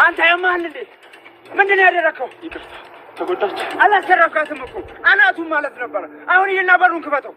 አንተ ያማል እንዴ ምንድነው ያደረከው? ይቅርታ ተጎዳች። አላሰራካትም እኮ አናቱ ማለት ነበር። አሁን ይሄና በሩን ክፈተው።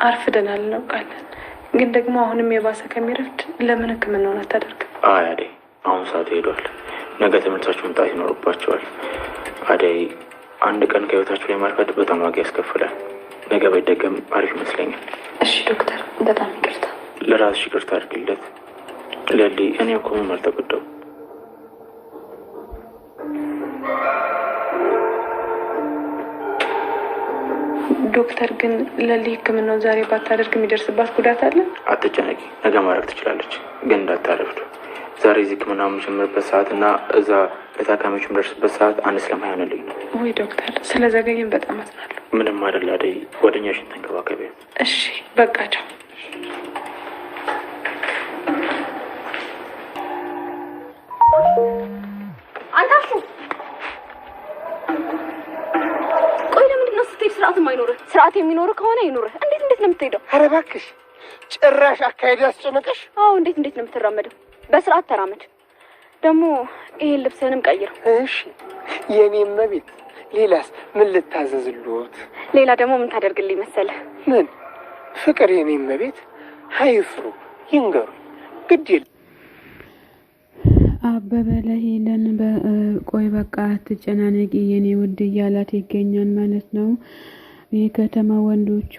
አርፍደናል ነው ቃለን ግን ደግሞ አሁንም የባሰ ከሚረፍድ ለምን ህክምናውን አታደርግ? አይ አደይ አሁን ሰዓት ሄዷል። ነገ ትምህርታችሁ መምጣት ይኖርባችኋል። አደይ አንድ ቀን ከህይወታችሁ ላይ ማርፈድ በጣም ዋጋ ያስከፍላል። ነገ ባይደገም አሪፍ ይመስለኛል። እሺ ዶክተር በጣም ይቅርታ። ለራስሽ ይቅርታ አድርጊለት። ለሊ እኔ እኮ ምንም አልተጎዳሁም። ዶክተር ግን ለሊ ህክምናው ዛሬ ባታደርግ የሚደርስባት ጉዳት አለ? አትጨነቂ፣ ነገ ማድረግ ትችላለች። ግን እንዳታረፍዱ። ዛሬ እዚህ ህክምናው የምጀምርበት ሰዓትና እዛ ለታካሚዎች የምደርስበት ሰዓት አንድ ስለማይሆንልኝ ነው። ወይ ዶክተር ስለዘገየን በጣም አዝናለሁ። ምንም አይደል አደይ፣ ጓደኛሽን ተንከባከቢ። እሺ በቃቸው። አንታሹ ቆይ ለምንድን ነው ስትሄድ ስርዓት የማይኖርህ? ስርዓት የሚኖርህ ከሆነ ይኖርህ። እንዴት ነው የምትሄደው? ኧረ እባክሽ ጭራሽ አካሄድ ያስጨነቀሽ? አዎ እንዴት ነው የምትራመደው? በስርዓት ተራመድ። ደግሞ ይሄን ልብስህንም ቀይረው። እሺ የኔ መቤት። ሌላስ ምን ልታዘዝልዎት? ሌላ ደግሞ ምን ታደርግልኝ መሰለህ? ምን ፍቅር? የኔ መቤት አይፍሩ፣ ይንገሩ፣ ግድ የለም። አበበ ለሄለን በቆይ በቃ አትጨናነቂ የኔ ውድ እያላት ይገኛል ማለት ነው። የከተማ ወንዶቹ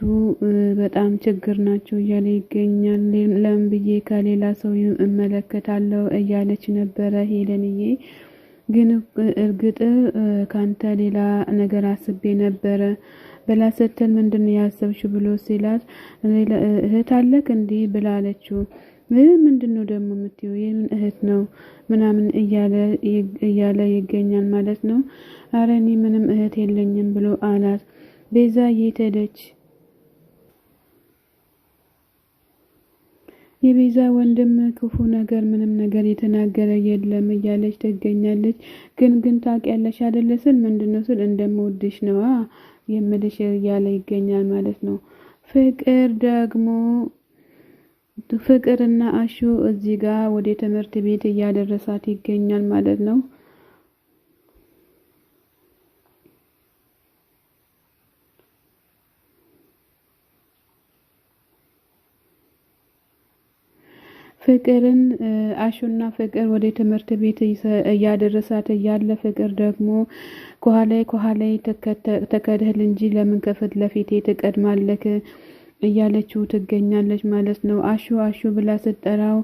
በጣም ችግር ናቸው እያለ ይገኛል። ለምን ብዬ ከሌላ ሰው እመለከታለሁ እያለች ነበረ ሄለንዬ። ግን እርግጥ ካንተ ሌላ ነገር አስቤ ነበረ ብላ ስትል ምንድነው ያሰብሽው ብሎ ሲላት እህት አለክ እንዴ ብላለችው። ምንድነው ደግሞ የምትይው? የምን እህት ነው ምናምን እያለ ይገኛል ማለት ነው። ኧረ እኔ ምንም እህት የለኝም ብሎ አላት። ቤዛ የት ሄደች? የቤዛ ወንድም ክፉ ነገር ምንም ነገር የተናገረ የለም እያለች ትገኛለች። ግን ታውቂያለሽ አይደለ ስል ምንድነው ስል እንደምወድሽ ነው የምልሽ እያለ ይገኛል ማለት ነው። ፍቅርና አሹ እዚህ ጋር ወደ ትምህርት ቤት እያደረሳት ይገኛል ማለት ነው። ፍቅርን አሹና ፍቅር ወደ ትምህርት ቤት እያደረሳት እያለ ፍቅር ደግሞ ከኋላ ተከተል እንጂ ለምን ከፊት ለፊቴ ትቀድማለክ እያለችው ትገኛለች ማለት ነው። አሹ ብላ ስትጠራው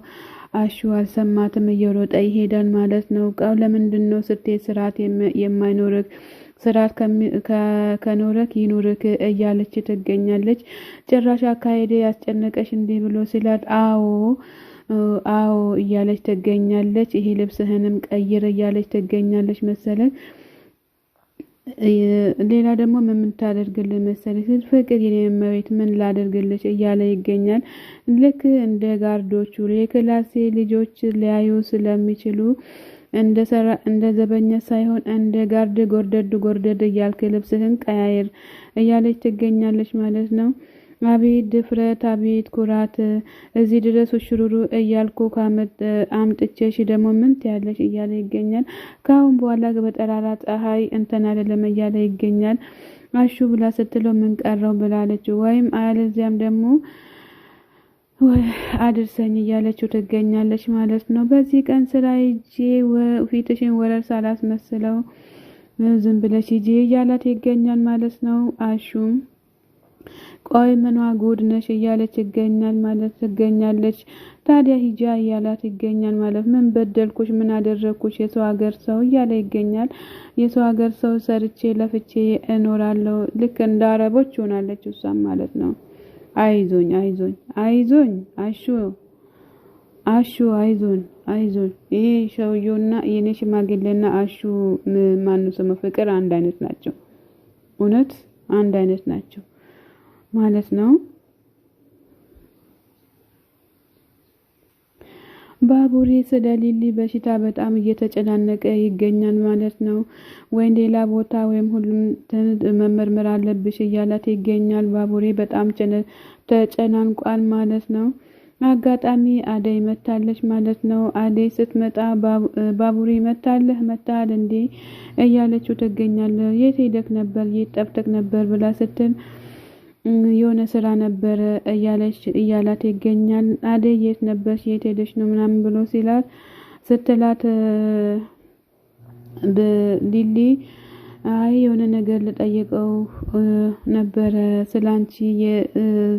አሹ አልሰማትም፣ እየሮጠ ይሄዳል ማለት ነው። ቃው ለምንድነው ስትሄድ ስርዓት የማይኖርክ? ስርዓት ከኖረክ ይኖርክ እያለች ትገኛለች። ጭራሽ አካሄደ ያስጨነቀሽ እንዴ ብሎ ሲላት አዎ እያለች ትገኛለች። ይሄ ልብስህንም ቀይር እያለች ትገኛለች መሰለኝ። ሌላ ደግሞ ምን ታደርግልህ መሰለሽ? ፍቅር የኔመቤት ምን ላደርግልሽ እያለ ይገኛል። ልክ እንደ ጋርዶቹ የክላሴ ልጆች ሊያዩ ስለሚችሉ እንደ ዘበኛ ሳይሆን እንደ ጋርድ ጎርደድ እያልክ ልብስህን ቀያየር እያለች ትገኛለች ማለት ነው። አቤት ድፍረት፣ አቤት ኩራት! እዚህ ድረስ ሽሩሩ እያልኩ አምጥቼሽ ደግሞ ምን ትያለሽ እያለ ይገኛል። ካሁን በኋላ በጠራራ ፀሐይ እንትን አይደለም እያለ ይገኛል። አሹ ብላ ስትለው ምን ቀረው ብላለች። ወይም አለዚያም ደግሞ አድርሰኝ እያለችው ትገኛለች ማለት ነው። በዚህ ቀን ስራ ሂጄ ፊትሽን ወረር ሳላስመስለው ዝም ብለሽ ሂጂ እያላት ይገኛል ማለት ነው። አሹም ቆይ ምኗ ጉድ ነሽ እያለች ይገኛል ማለት ትገኛለች። ታዲያ ሂጃ እያላት ይገኛል ማለት ምን በደልኩሽ ምን አደረኩሽ የሰው ሀገር ሰው እያለ ይገኛል። የሰው ሀገር ሰው ሰርቼ ለፍቼ እኖራለሁ ልክ እንደ አረቦች ሆናለች እሷም ማለት ነው። አይዞኝ አይዞኝ አይዞኝ አሹ አይዞን ይሄ ሸውየውና የኔ ሽማግሌና አሹ ማን ስሙ ፍቅር አንድ አይነት ናቸው። እውነት አንድ አይነት ናቸው ማለት ነው። ባቡሬ ስለ ሊሊ በሽታ በጣም እየተጨናነቀ ይገኛል ማለት ነው። ወይም ሌላ ቦታ ወይም ሁሉም መመርመር አለብሽ እያላት ይገኛል። ባቡሬ በጣም ተጨናንቋል ማለት ነው። አጋጣሚ አደይ መታለች ማለት ነው። አደይ ስትመጣ ባቡሬ መታል እንዴ እያለችው ትገኛለች። የት ሄደክ ነበር የት ጠፍተክ ነበር ብላ ስትል የሆነ ስራ ነበር እያላት ይገኛል። አደይ የት ነበርሽ የት ሄደሽ ነው ምናምን ብሎ ስትላት በሊሊ አይ የሆነ ነገር ልጠይቀው ነበር ስላንቺ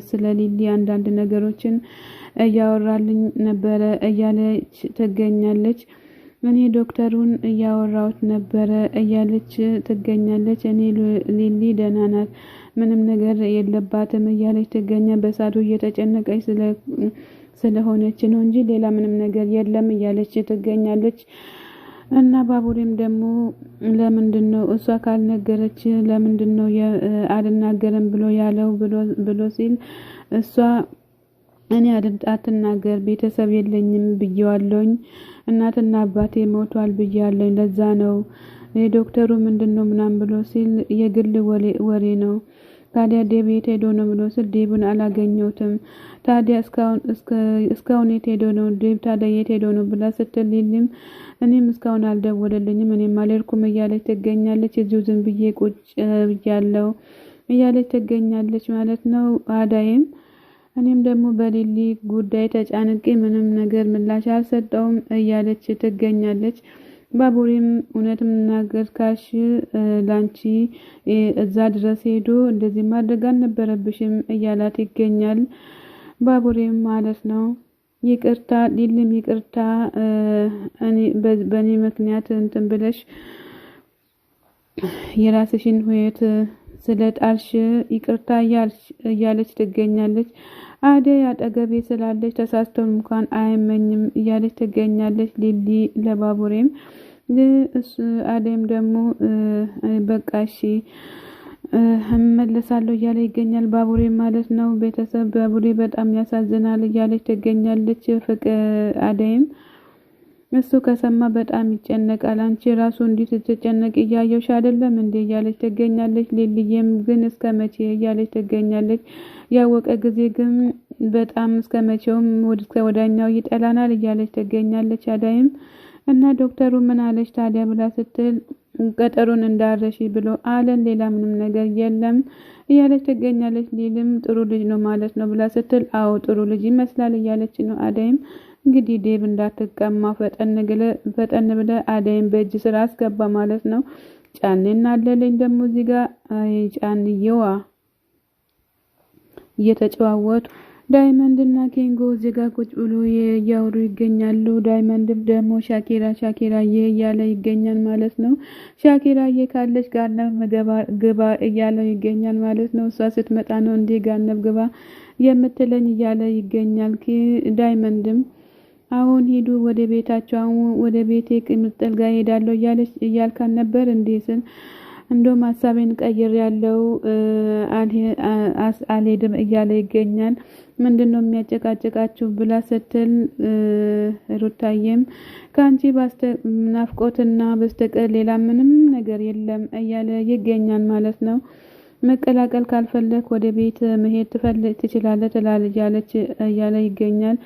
ስለ ሊሊ አንዳንድ ነገሮችን እያወራልኝ ነበር እያለች ትገኛለች። እኔ ዶክተሩን እያወራሁት ነበር እያለች ትገኛለች። እኔ ሊሊ ደህና ናት ምንም ነገር የለባትም እያለች ትገኛለች። በሳዱ እየተጨነቀች ስለሆነች ነው እንጂ ሌላ ምንም ነገር የለም እያለች ትገኛለች። እና ባቡሬም ደግሞ ለምንድነው እሷ ካልነገረች ለምንድነው አልናገርም ብሎ ያለው ብሎ ሲል እሷ እኔ አትናገር ቤተሰብ የለኝም ብየዋለሁኝ እናትና አባቴ ሞቷል ብያለሁኝ ለዛ ነው ዶክተሩ ምንድነው ምናምን ብሎ ሲል የግል ወሬ ነው። ታዲያ ዴብ የት ሄዶ ነው ብሎ ሲል ዴብን አላገኘሁትም። ታዲያ እስካሁን የት ሄዶ ነው ዴብ ታዲያ የት ሄዶ ነው ብላ ስትል ሊሊም እኔም እስካሁን አልደወለልኝም እኔም አልሄድኩም እያለች ትገኛለች። እዚሁ ዝም ብዬ ቁጭ ብያለሁ እያለች ትገኛለች ማለት ነው። አዳይም እኔም ደግሞ በሊሊ ጉዳይ ተጫንቄ ምንም ነገር ምላሽ አልሰጠውም እያለች ትገኛለች። ባቡሬም እውነትም ነገር ካሽ ላንቺ እዛ ድረስ ሄዶ እንደዚህ ማድረግ አልነበረብሽም እያላት ይገኛል። ባቡሬም ማለት ነው ይቅርታ ሊሊም ይቅርታ እኔ በኔ ምክንያት እንትን ብለሽ የራስሽን ህይወት ስለጣልሽ ይቅርታ እያለች ትገኛለች። አደይ አጠገቤ ስላለች ተሳስቶን እንኳን አይመኝም እያለች ትገኛለች ሊሊ ለባቡሬም። አደይም ደግሞ በቃ እሺ እመለሳለሁ እያለ ይገኛል ባቡሬ ማለት ነው። ቤተሰብ ባቡሬ በጣም ያሳዝናል እያለች ትገኛለች። አደይም እሱ ከሰማ በጣም ይጨነቃል። አንቺ ራሱ እንዴት ትጨነቂ እያየሽ አይደለም እንዴ እያለች ትገኛለች። ሊሊየም ግን እስከመቼ እያለች ትገኛለች። ያወቀ ጊዜ ግን በጣም እስከመቼውም እስከ ወዳኛው ይጠላናል እያለች ትገኛለች። አዳይም እና ዶክተሩ ምን አለች ታዲያ ብላ ስትል ቀጠሩን እንዳረሺ ብሎ አለን ሌላ ምንም ነገር የለም እያለች ትገኛለች። ሊልም ጥሩ ልጅ ነው ማለት ነው ብላ ስትል አዎ ጥሩ ልጅ ይመስላል እያለች ነው። አዳይም እንግዲህ ዴብ እንዳትቀማ ፈጠን ብለ አዳይም በእጅ ስራ አስገባ ማለት ነው። ጫኔና አለለኝ ደግሞ እዚህ ጋር ጫንየዋ እየተጨዋወቱ ዳይመንድና ኬንጎ እዚህ ጋር ቁጭ ብሎ ያወሩ ይገኛሉ። ዳይመንድም ደግሞ ሻኪራዬ እያለ ይገኛል ማለት ነው። ሻኪራዬ ካለች ጋርነብ ግባ እያለው ይገኛል ማለት ነው። እሷ ስትመጣ ነው እንዴ ጋርነብ ግባ የምትለኝ እያለ ይገኛል። ዳይመንድም አሁን ሂዱ ወደ ቤታቸው ወደ ቤቴ ቅምጥል ጋር ሄዳለሁ እያልካን ነበር እንዴ ስል እንደውም ሐሳቤን ቀይር ያለው አልሄድም እያለ ይገኛል። ምንድነው የሚያጨቃጨቃችሁ ብላ ስትል ሩታዬም ካንቺ ናፍቆትና በስተቀር ሌላ ምንም ነገር የለም እያለ ይገኛል ማለት ነው። መቀላቀል ካልፈለክ ወደ ቤት መሄድ ትችላለህ እያለ ይገኛል።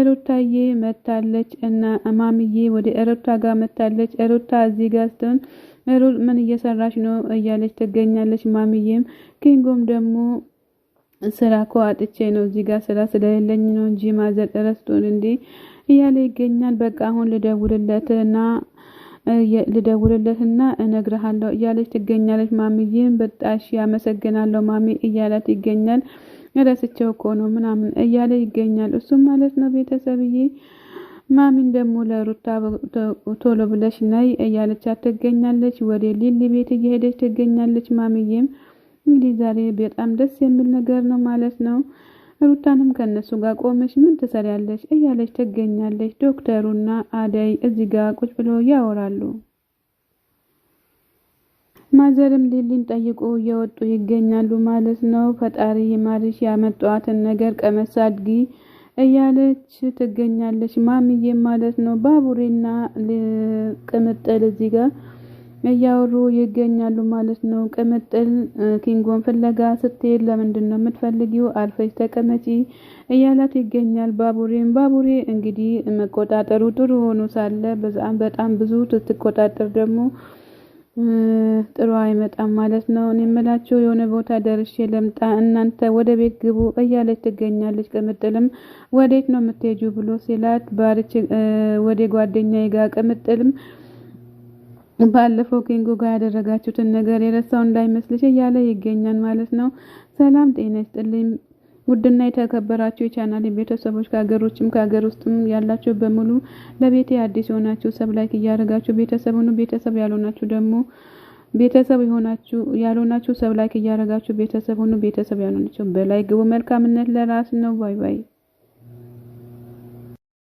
ሩታዬ መታለች እና ማሚዬ ወደ ሩታ ጋር መታለች። ሩታ እዚህ ጋር ስትሆን ምን እየሰራች ነው እያለች ትገኛለች። ማሚዬም ኪንጎም ደግሞ ስራ እኮ አጥቼ ነው እዚህ ጋር ስራ ስለሌለኝ ነው እንጂ ማዘር ረስቶን እንዴ እያለ ይገኛል። በቃ አሁን ልደውልለትና ልደውልለትና እነግርሃለሁ እያለች ትገኛለች። ማሚዬም በጣሽ ያመሰግናለሁ ማሚ እያላት ይገኛል። ረስቸው እኮ ነው ምናምን እያለ ይገኛል እሱም ማለት ነው። ቤተሰብዬ ማሚን ደግሞ ለሩታ ቶሎ ብለሽ ነይ እያለቻት ትገኛለች። ወደ ሊሊ ቤት እየሄደች ትገኛለች። ማሚዬም እንግዲህ ዛሬ በጣም ደስ የሚል ነገር ነው ማለት ነው። ሩታንም ከነሱ ጋር ቆመሽ ምን ትሰሪያለሽ እያለች ትገኛለች። ዶክተሩና አደይ እዚህ ጋር ቁጭ ብለው ያወራሉ። ማዘርም ሊሊን ጠይቆ እየወጡ ይገኛሉ ማለት ነው። ፈጣሪ ይማርሽ ያመጣዋትን ነገር ቀመስ አድጊ እያለች ትገኛለች ማሚዬ ማለት ነው። ባቡሬና ቅምጥል እዚህ ጋር እያወሩ ይገኛሉ ማለት ነው። ቅምጥል ኪንጎን ፍለጋ ስትሄድ ለምንድነው የምትፈልጊው አርፈሽ ተቀመጪ እያላት ይገኛል። ባቡሬ እንግዲህ መቆጣጠሩ ጥሩ ሆኖ ሳለ በጣም ብዙ ትቆጣጠር ደግሞ ጥሩ አይመጣም ማለት ነው። እኔ የምላችሁ የሆነ ቦታ ደርሼ ለምጣ እናንተ ወደ ቤት ግቡ እያለች ትገኛለች። ቅምጥልም ወዴት ነው የምትሄጂው ብሎ ሲላት ባርች ወደ ጓደኛዬ ጋር ቅምጥልም ባለፈው ኪንጎ ጋር ያደረጋችሁትን ነገር የረሳው እንዳይመስልሽ እያለ ይገኛል ማለት ነው። ሰላም ጤና ይስጥልኝ ውድና የተከበራችሁ የቻናሌ ቤተሰቦች ከሀገሮችም ከሀገር ውስጥም ያላችሁ በሙሉ ለቤቴ አዲስ ሆናችሁ ሰብ ላይክ እያደረጋችሁ ቤተሰብ ሁኑ። ቤተሰብ ያልሆናችሁ ደግሞ ያልሆናችሁ ሰብ ላይክ እያደረጋችሁ ቤተሰብ ሁኑ። ቤተሰብ ያልሆናችሁ በላይ ግቡ። መልካምነት ለራስ ነው። ባይ ባይ።